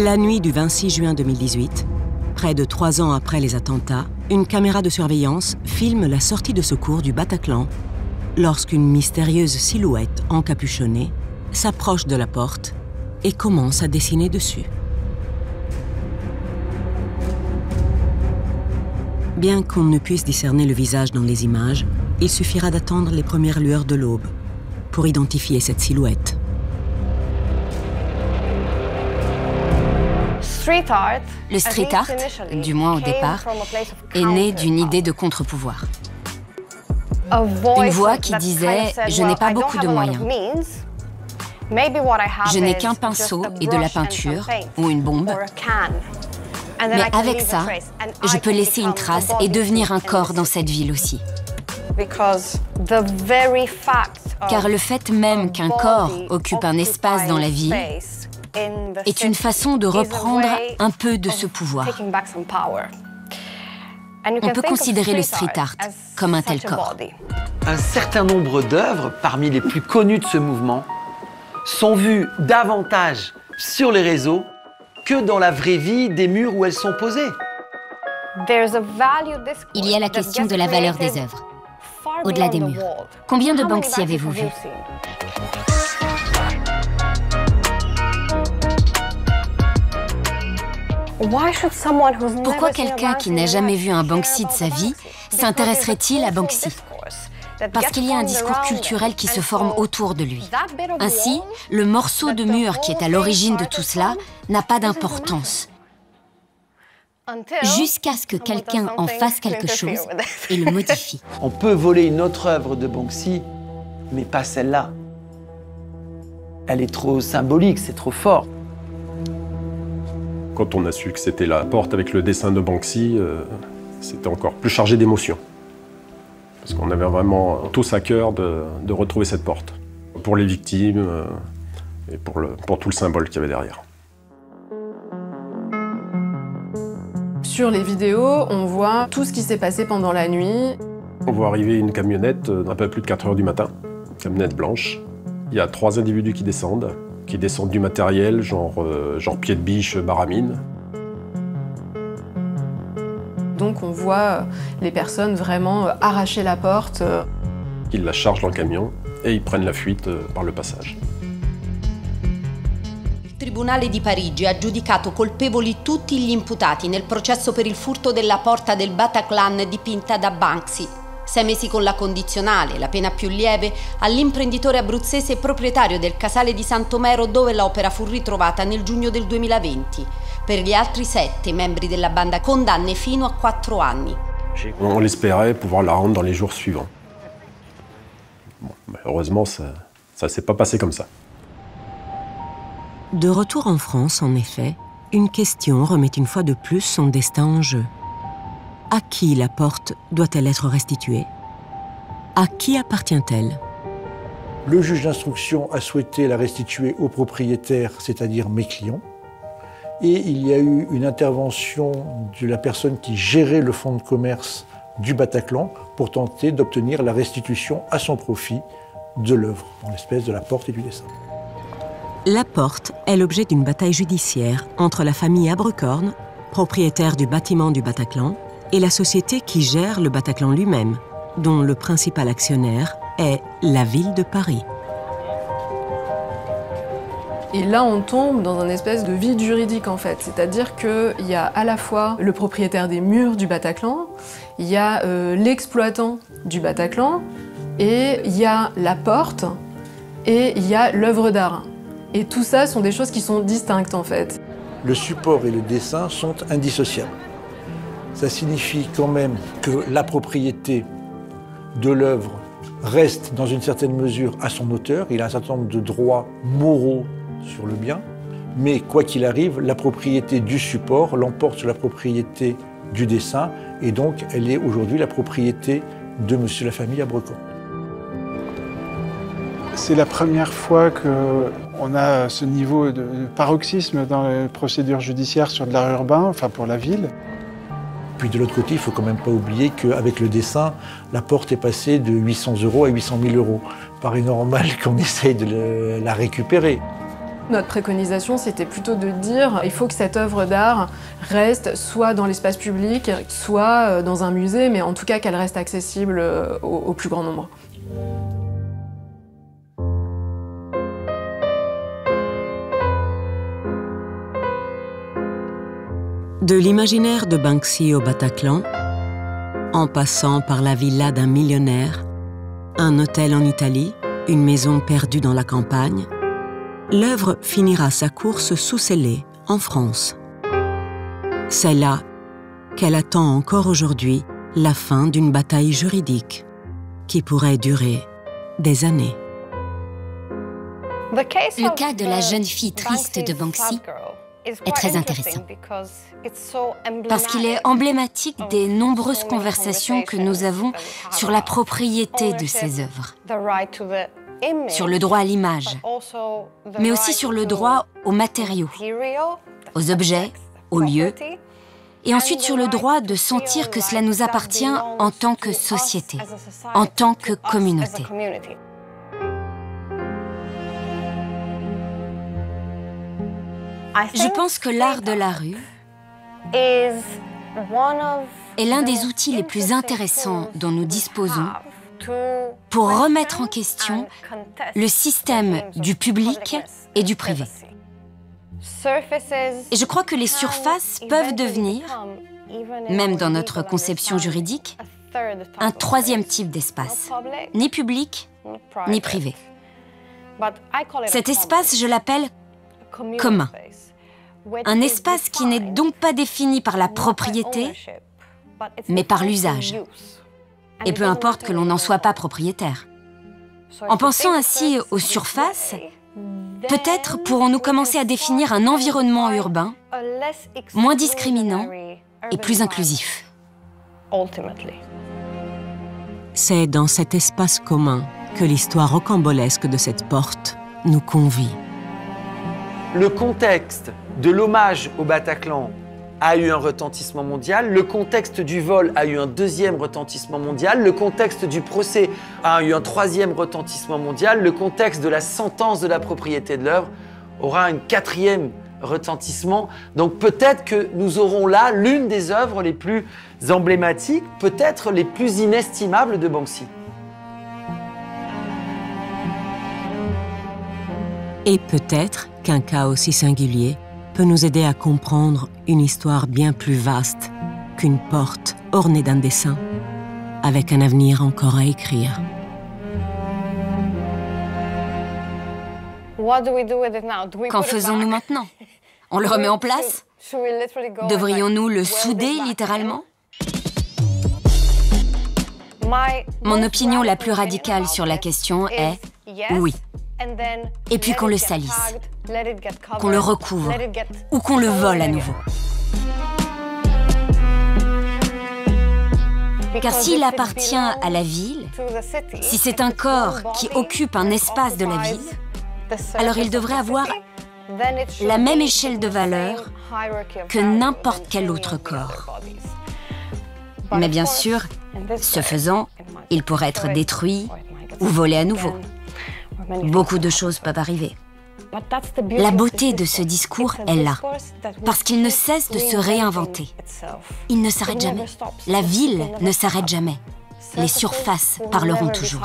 La nuit du 26 juin 2018, près de 3 ans après les attentats, une caméra de surveillance filme la sortie de secours du Bataclan lorsqu'une mystérieuse silhouette encapuchonnée s'approche de la porte et commence à dessiner dessus. Bien qu'on ne puisse discerner le visage dans les images, il suffira d'attendre les premières lueurs de l'aube pour identifier cette silhouette. Le street art, du moins au départ, est né d'une idée de contre-pouvoir. Une voix qui disait « Je n'ai pas beaucoup de moyens. Je n'ai qu'un pinceau et de la peinture, ou une bombe. Mais avec ça, je peux laisser une trace et devenir un corps dans cette ville aussi. » Car le fait même qu'un corps occupe un espace dans la ville est une façon de reprendre un peu de ce pouvoir. On peut considérer le street art comme un tel corps. Un certain nombre d'œuvres, parmi les plus connues de ce mouvement, sont vues davantage sur les réseaux que dans la vraie vie des murs où elles sont posées. Il y a la question de la valeur des œuvres, au-delà des murs. Combien de Banksy avez-vous vu? Pourquoi quelqu'un qui n'a jamais vu un Banksy de sa vie s'intéresserait-il à Banksy? Parce qu'il y a un discours culturel qui se forme autour de lui. Ainsi, le morceau de mur qui est à l'origine de tout cela n'a pas d'importance. Jusqu'à ce que quelqu'un en fasse quelque chose et le modifie. On peut voler une autre œuvre de Banksy, mais pas celle-là. Elle est trop symbolique, c'est trop fort. Quand on a su que c'était la porte avec le dessin de Banksy, c'était encore plus chargé d'émotions. Parce qu'on avait vraiment tous à cœur de retrouver cette porte. Pour les victimes et pour tout le symbole qu'il y avait derrière. Sur les vidéos, on voit tout ce qui s'est passé pendant la nuit. On voit arriver une camionnette un peu plus de 4 h du matin, une camionnette blanche. Il y a 3 individus qui descendent du matériel, genre pied de biche, baramine. Donc on voit les personnes vraiment arracher la porte. Ils la chargent dans le camion et ils prennent la fuite par le passage. Il Tribunale di Parigi ha giudicato colpevoli tutti gli imputati nel processo per il furto della porta del Bataclan dipinta da Banksy. 6 mesi con la condizionale, la pena più lieve, all'imprenditore abruzzese proprietario del casale di Santomero dove l'opera fu ritrovata nel giugno del 2020. Per gli altri 7 membri della banda, condanne fino a 4 anni. On espérait pouvoir la rendre dans les jours suivants. Bon, malheureusement, ça ne s'est pas passé comme ça. De retour en France, en effet, une question remet une fois de plus son destin en jeu. À qui la porte doit-elle être restituée? À qui appartient-elle? Le juge d'instruction a souhaité la restituer au propriétaire, c'est-à-dire mes clients. Et il y a eu une intervention de la personne qui gérait le fonds de commerce du Bataclan pour tenter d'obtenir la restitution à son profit de l'œuvre, en l'espèce de la porte et du dessin. La porte est l'objet d'une bataille judiciaire entre la famille Abrecorn, propriétaire du bâtiment du Bataclan, et la société qui gère le Bataclan lui-même, dont le principal actionnaire est la ville de Paris. Et là, on tombe dans un espèce de vide juridique, en fait. C'est-à-dire qu'il y a à la fois le propriétaire des murs du Bataclan, il y a l'exploitant du Bataclan, et il y a la porte, et il y a l'œuvre d'art. Et tout ça sont des choses qui sont distinctes, en fait. Le support et le dessin sont indissociables. Ça signifie quand même que la propriété de l'œuvre reste dans une certaine mesure à son auteur. Il a un certain nombre de droits moraux sur le bien, mais quoi qu'il arrive, la propriété du support l'emporte sur la propriété du dessin, et donc elle est aujourd'hui la propriété de monsieur la famille Abrecorn. C'est la première fois qu'on a ce niveau de paroxysme dans les procédures judiciaires sur de l'art urbain, enfin pour la ville. Puis de l'autre côté, il ne faut quand même pas oublier qu'avec le dessin, la porte est passée de 800 € à 800 000 €. Paraît normal qu'on essaye de la récupérer. Notre préconisation, c'était plutôt de dire il faut que cette œuvre d'art reste soit dans l'espace public, soit dans un musée, mais en tout cas qu'elle reste accessible au plus grand nombre. De l'imaginaire de Banksy au Bataclan, en passant par la villa d'un millionnaire, un hôtel en Italie, une maison perdue dans la campagne, l'œuvre finira sa course sous scellé en France. C'est là qu'elle attend encore aujourd'hui la fin d'une bataille juridique qui pourrait durer des années. Le cas de la jeune fille triste de Banksy est très intéressant parce qu'il est emblématique des nombreuses conversations que nous avons sur la propriété de ces œuvres, sur le droit à l'image, mais aussi sur le droit aux matériaux, aux objets, aux lieux, et ensuite sur le droit de sentir que cela nous appartient en tant que société, en tant que communauté. Je pense que l'art de la rue est l'un des outils les plus intéressants dont nous disposons pour remettre en question le système du public et du privé. Et je crois que les surfaces peuvent devenir, même dans notre conception juridique, un troisième type d'espace, ni public, ni privé. Cet espace, je l'appelle commun. Un espace qui n'est donc pas défini par la propriété, mais par l'usage. Et peu importe que l'on n'en soit pas propriétaire. En pensant ainsi aux surfaces, peut-être pourrons-nous commencer à définir un environnement urbain moins discriminant et plus inclusif. C'est dans cet espace commun que l'histoire rocambolesque de cette porte nous convie. Le contexte de l'hommage au Bataclan a eu un retentissement mondial, le contexte du vol a eu un deuxième retentissement mondial, le contexte du procès a eu un troisième retentissement mondial, le contexte de la sentence de la propriété de l'œuvre aura un quatrième retentissement. Donc peut-être que nous aurons là l'une des œuvres les plus emblématiques, peut-être les plus inestimables de Banksy. Et peut-être qu'un cas aussi singulier peut nous aider à comprendre une histoire bien plus vaste qu'une porte ornée d'un dessin, avec un avenir encore à écrire. Qu'en faisons-nous maintenant? On le remet en place? Devrions-nous le souder littéralement? Mon opinion la plus radicale sur la question est oui. Et puis qu'on le salisse, qu'on le recouvre ou qu'on le vole à nouveau. Car s'il appartient à la ville, si c'est un corps qui occupe un espace de la ville, alors il devrait avoir la même échelle de valeur que n'importe quel autre corps. Mais bien sûr, ce faisant, il pourrait être détruit ou volé à nouveau. Beaucoup de choses peuvent arriver. La beauté de ce discours est là, parce qu'il ne cesse de se réinventer. Il ne s'arrête jamais. La ville ne s'arrête jamais. Les surfaces parleront toujours.